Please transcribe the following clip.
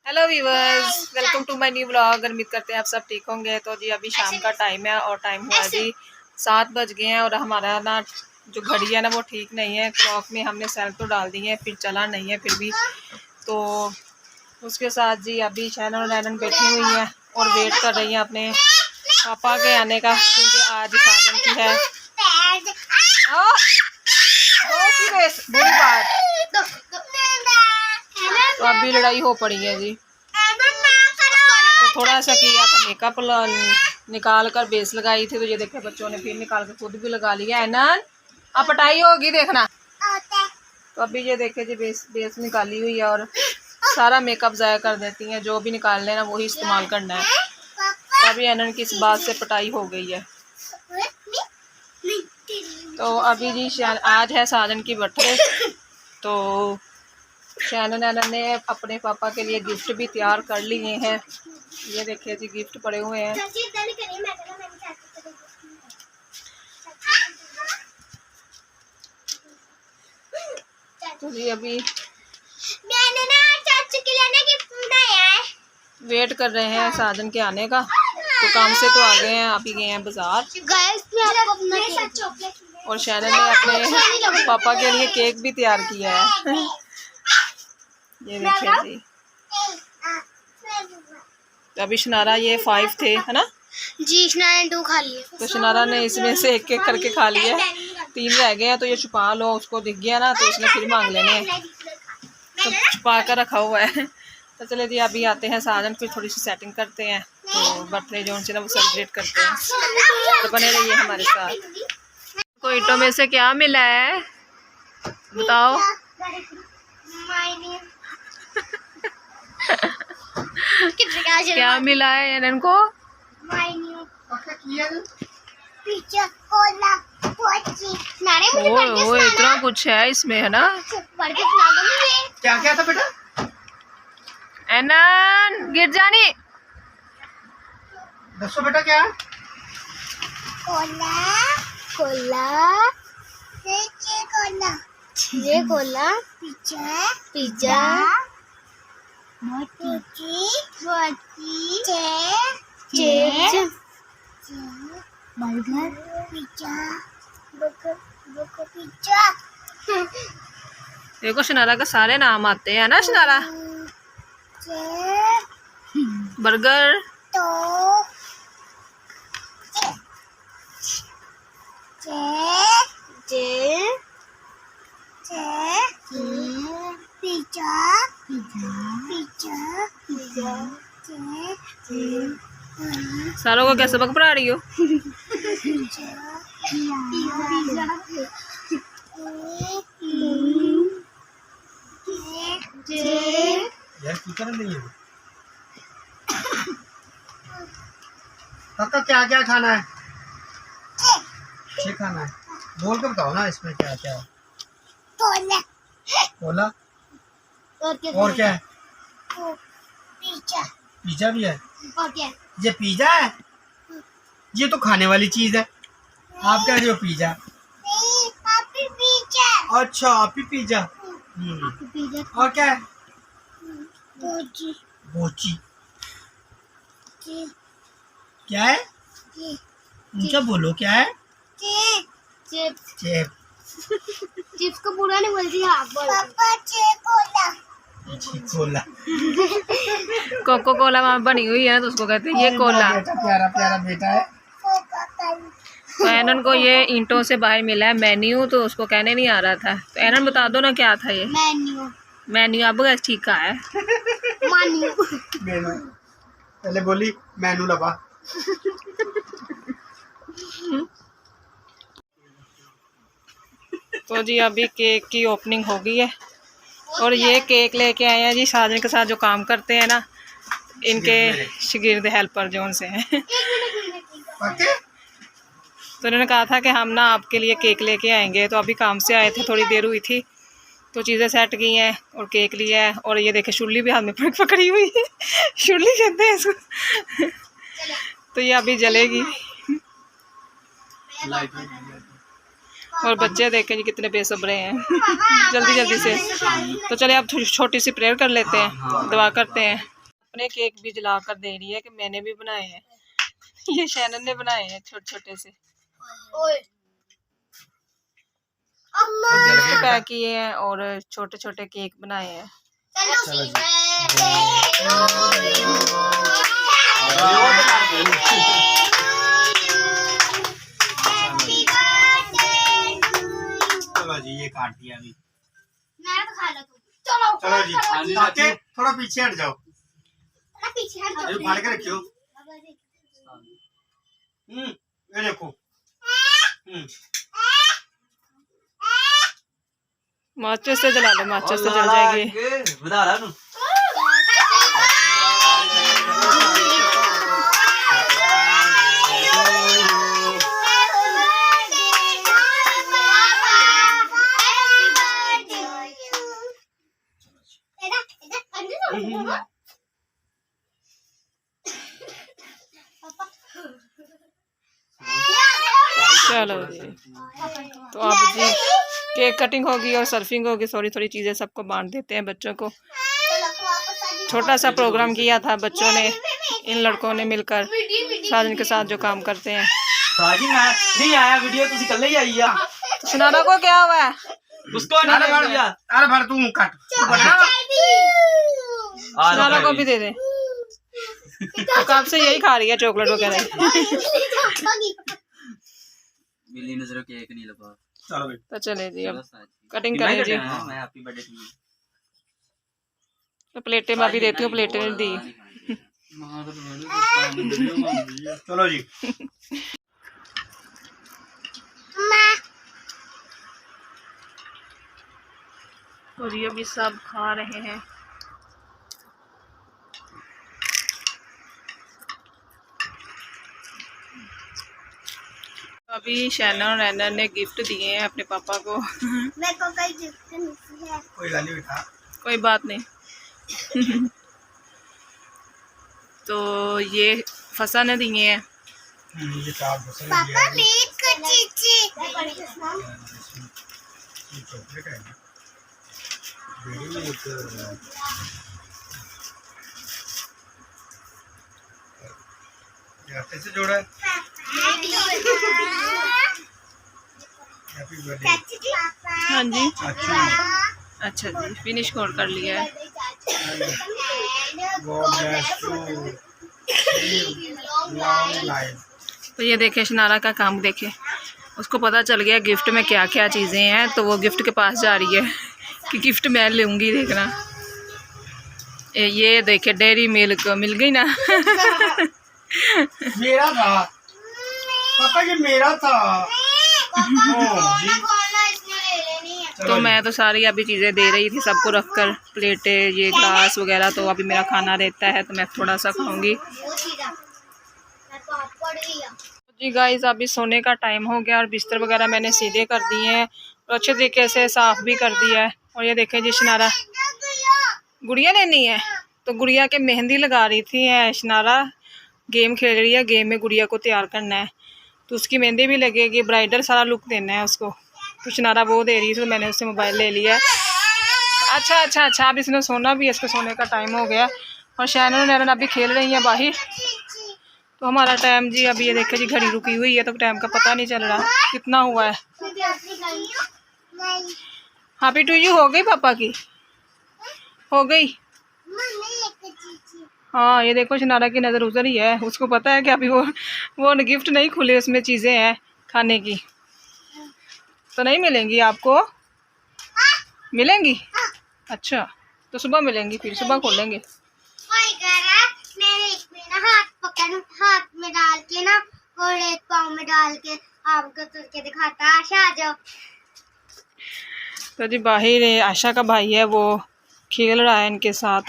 Hello viewers, welcome to my new vlog. उम्मीद करते हैं आप सब ठीक होंगे। तो जी अभी शाम का टाइम है और टाइम हुआ जी 7 बज गए हैं और हमारा ना जो घड़ी है ना वो ठीक नहीं है। क्लॉक में हमने सेल तो डाल दी है, फिर चला नहीं है फिर भी। तो उसके साथ जी अभी शैनन और नैनन बैठी हुई हैं और वेट कर रही हैं अपने पापा के आने का, क्योंकि आज साजन की है बुरी बात। तो अभी लड़ाई हो पड़ी है जी। तो थोड़ा सा किया था मेकअप, निकाल कर बेस लगाई थी, तो ये देखे बच्चों ने फिर निकाल कर खुद भी लगा लिया है ना। अब पटाई होगी देखना। तो अभी ये देखे जी बेस निकाली हुई है और सारा मेकअप ज़ाया कर देती हैं। जो भी निकालना है ना वही इस्तेमाल करना है। तो अभी एनन की इस बात से पटाई हो गई है। तो अभी जी आज है साजन की बर्थडे। तो शैनन नैनन ने अपने पापा के लिए गिफ्ट भी तैयार कर लिए हैं। ये देखिए जी गिफ्ट पड़े हुए हैं। तो जी अभी वेट कर रहे हैं साजन के आने का। तो काम से तो आ गए हैं, अभी गए हैं बाजार। और शैनन ने अपने पापा के लिए केक भी तैयार किया है। ये देखिए जी। तो अभी शनारा ये 5 थे है ना जी, शनारा ने 2 खा लिए। तो शनारा ने इसमें से एक एक करके खा लिया। 3 रह गए हैं। तो ये छुपा लो, उसको दिख गया ना तो उसने फिर मांग लेने हैं, तो छुपा कर रखा हुआ है। तो चले जी अभी आते हैं साजन, फिर थोड़ी सी सेटिंग करते हैं। तो बर्थडे जो उनसे ना वो सेलिब्रेट करते हैं। तो बने रहिए हमारे साथ। को ईंटों में से क्या मिला है बताओ। क्या मिला है एनन को? ओ इतना कुछ है इसमें है ना। क्या क्या था बेटा? एनन गिर जानी। दसो बेटा क्या? कोला कोला कोला ये Cola pizza pizza chips burger pizza. देखो शनारा का सारे नाम आते हैं ना। शनारा बर्गर सारों को क्या सबक पढ़ा रही हो? नहीं है काका, क्या क्या खाना है? खाना है बोल के बताओ ना, इसमें क्या क्या है? कोला और क्या है? पिज्जा भी है। और क्या? ये पिज्जा है? ये तो खाने वाली चीज है। आप कह रहे हो पिज्जा? अच्छा आप ही पिज्जा। और क्या है? बोची क्या है? ऊंचा बोलो क्या है? चिप्स को पूरा नहीं बोलती आप कोला। कोको कोला वहाँ बनी हुई है ना, तो उसको कहते हैं ये कोला। प्यारा प्यारा बेटा है। तो एनन को ये ईंटों से बाहर मिला है मेन्यू, तो उसको कहने नहीं आ रहा था। तो एनन बता दो ना क्या था ये मेन्यू। अब ठीक का है मेनू पहले बोली मेनू लगा। तो जी अभी केक की ओपनिंग हो गई है और ये केक लेके आए हैं जी साजन के साथ जो काम करते हैं ना, इनके शागिर्द हेल्पर जो उनसे हैं। तो उन्होंने कहा था कि हम ना आपके लिए केक लेके आएंगे। तो अभी काम से आए थे, थोड़ी देर हुई थी, तो चीज़ें सेट की हैं और केक लिया है। और ये देखे शुल्ली भी हाथ में पकड़ी हुई है। शुल्ली कहते हैं इसको। तो ये अभी जलेगी। और बच्चे देखें जी कितने बेसब्रे हैं, जल्दी जल्दी से। तो चले अब छोटी सी प्रेयर कर लेते हैं, दुआ करते हैं। अपने केक भी जला कर दे रही है कि मैंने भी बनाए हैं। ये शैनन ने बनाए हैं छोटे छोटे से, पैक किए हैं और छोटे छोटे केक बनाए हैं। चलो जी। चलो जी, ये काट दिया अभी। मैं तो खा लो तुम। चलो चलो जी, काके थोड़ा पीछे हट जाओ। पीछे हट अभी फाड़ के रखियो। ये देखो। माचिस से जला लो, माचिस से जल जाएगी। बता रहा हूँ। चलो जी, तो अब जी केक कटिंग होगी और सर्फिंग होगी, थोड़ी थोड़ी चीज़ें सबको बांट देते हैं बच्चों को। छोटा सा प्रोग्राम किया था बच्चों ने, इन लड़कों ने मिलकर, साजिन के साथ जो काम करते हैं। साजिन मैं नहीं आया वीडियो, तुसी कल ही आई आ। तो सुनाना को क्या हुआ है? उसको नहीं अरे दिया। भर तू काट। सुनाना को भी दे दे, तो कब से यही खा रही है चॉकलेट वगैरह। मिली नजरों केक नहीं लगा। चलो भाई, तो चले जी अब कटिंग करें जी। मैं हैप्पी बर्थडे टू यू। तो प्लेटें मैं अभी देती हूँ, प्लेटें नहीं दी। चलो जी। और ये भी सब खा रहे हैं। अभी शैना और रैनर ने गिफ्ट दिए हैं अपने पापा को। मैं को कोई गिफ्ट नहीं है। कोई गाली बिठा। कोई बात नहीं। तो ये फसा ने दिए हैं। ये चार बस पापा मेरी को चीची। ये चॉकलेट है। Very good. ये कैसे जोड़ा है? Happy birthday. हाँ जी, अच्छा, अच्छा जी, फिनिश कर लिया है। God bless you, long life. तो ये देखे शनारा का काम देखे, उसको पता चल गया गिफ्ट में क्या क्या चीज़ें हैं, तो वो गिफ्ट के पास जा रही है कि गिफ्ट मैं लूँगी। देखना ये देखे डेयरी मिल्क मिल गई ना। मेरा था पापा, ये मेरा था। तो मैं तो सारी अभी चीज़ें दे रही थी सबको, रख कर प्लेटें, ये ग्लास वगैरह। तो अभी मेरा खाना रहता है तो मैं थोड़ा सा खाऊंगी। जी गाइस, अभी सोने का टाइम हो गया और बिस्तर वगैरह मैंने सीधे कर दिए हैं और अच्छे तरीके से साफ़ भी कर दिया है। और ये देखें जी, शनारा गुड़िया लेनी है तो गुड़िया के मेहंदी लगा रही थी। शनारा गेम खेल रही है, गेम में गुड़िया को तैयार करना है तो उसकी मेहंदी भी लगेगी, ब्राइडल सारा लुक देना है उसको। तो शनारा वो दे रही थी तो मैंने उससे मोबाइल ले लिया। अच्छा, अब इसने सोना भी है, इसके सोने का टाइम हो गया। और शैनन और नैनन अभी खेल रही हैं बाहर। तो हमारा टाइम जी अभी ये देखे जी, घड़ी रुकी हुई है तो टाइम का पता नहीं चल रहा कितना हुआ है। हैप्पी टू यू हो गई पापा की, हो गई। हाँ, ये देखो शनारा की नज़र उधर ही है, उसको पता है कि अभी वो गिफ्ट नहीं खुले, उसमें चीज़ें हैं खाने की तो नहीं मिलेंगी आपको। मिलेंगी? अच्छा, तो सुबह मिलेंगी, फिर सुबह खोलेंगे। हाथ में डाल के ना और एक पाँव में डाल के आपको तुर के दिखाता। आशा आ जाओ। तो जी बाहिर आशा का भाई है, वो खेल रहा है इनके साथ।